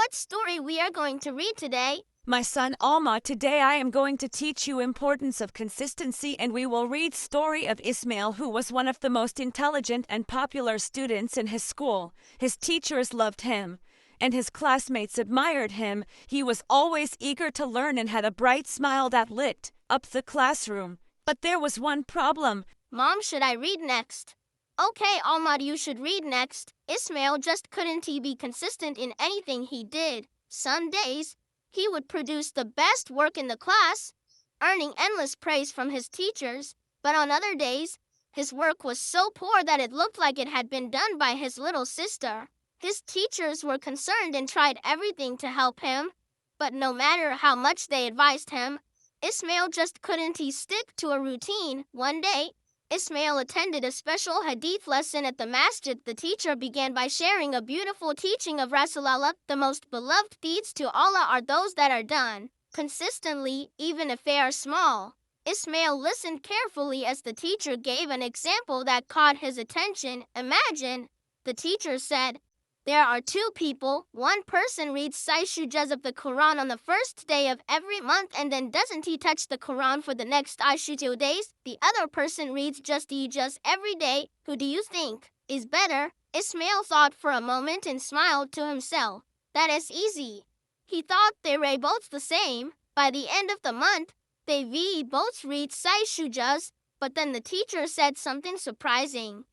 what story we are going to read today? My son Alma, today I am going to teach you importance of consistency, and we will read story of Ismail, who was one of the most intelligent and popular students in his school. His teachers loved him and his classmates admired him. He was always eager to learn and had a bright smile that lit up the classroom. But there was one problem. Mom, should I read next? Okay, Almad, you should read next. Ismail just couldn't he be consistent in anything he did. Some days, he would produce the best work in the class, earning endless praise from his teachers. But on other days, his work was so poor that it looked like it had been done by his little sister. His teachers were concerned and tried everything to help him. But no matter how much they advised him, Ismail just couldn't he stick to a routine. One day, Ismail attended a special hadith lesson at the masjid. The teacher began by sharing a beautiful teaching of Rasulullah. The most beloved deeds to Allah are those that are done consistently, even if they are small. Ismail listened carefully as the teacher gave an example that caught his attention. Imagine, the teacher said, there are two people. One person reads Saishujaz of the Quran on the first day of every month and then doesn't he touch the Quran for the next 2 days. The other person reads just Ijaz every day. Who do you think is better? Ismail thought for a moment and smiled to himself. That is easy. He thought they were both the same. By the end of the month, they both read Saishujaz, but then the teacher said something surprising.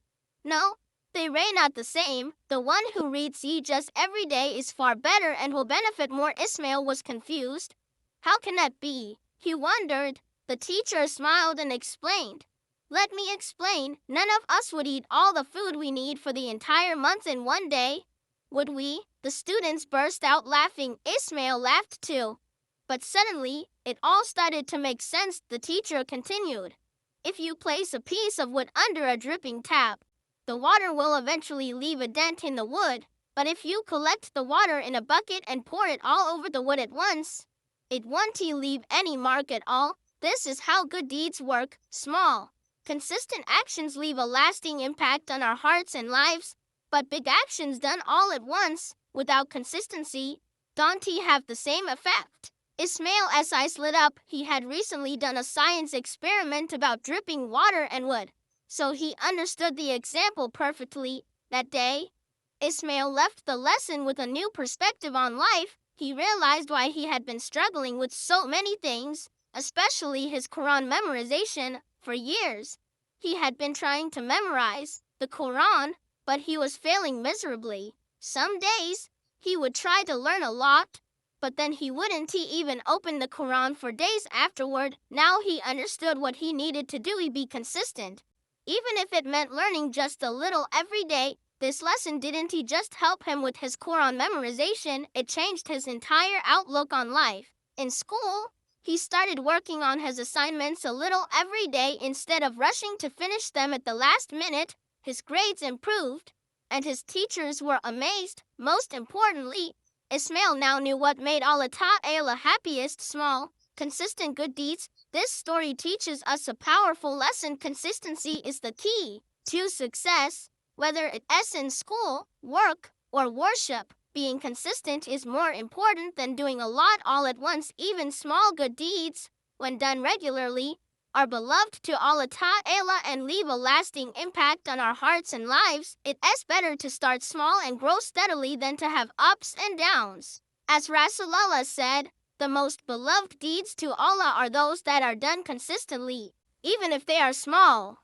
No, they are not the same. The one who reads Ijaz every day is far better and will benefit more. Ismail was confused. How can that be? He wondered. The teacher smiled and explained. Let me explain. None of us would eat all the food we need for the entire month in one day. Would we? The students burst out laughing. Ismail laughed too. But suddenly, it all started to make sense. The teacher continued. If you place a piece of wood under a dripping tap, the water will eventually leave a dent in the wood. But if you collect the water in a bucket and pour it all over the wood at once, it won't leave any mark at all. This is how good deeds work. Small, consistent actions leave a lasting impact on our hearts and lives. But big actions done all at once, without consistency, don't have the same effect. Ismail's eyes lit up. He had recently done a science experiment about dripping water and wood, so he understood the example perfectly. That day, Ismail left the lesson with a new perspective on life. He realized why he had been struggling with so many things, especially his Quran memorization. For years, he had been trying to memorize the Quran, but he was failing miserably. Some days, he would try to learn a lot, but then he wouldn't even open the Quran for days afterward. Now he understood what he needed to do. Be consistent. Even if it meant learning just a little every day. This lesson didn't just help him with his Quran memorization, it changed his entire outlook on life. In school, he started working on his assignments a little every day instead of rushing to finish them at the last minute. His grades improved, and his teachers were amazed. Most importantly, Ismail now knew what made Allah Ta'ala happiest: small, consistent good deeds. This story teaches us a powerful lesson. Consistency is the key to success, whether it's in school, work, or worship. Being consistent is more important than doing a lot all at once. Even small good deeds, when done regularly, are beloved to Allah Ta'ala and leave a lasting impact on our hearts and lives. It's better to start small and grow steadily than to have ups and downs. As Rasulullah said, the most beloved deeds to Allah are those that are done consistently, even if they are small.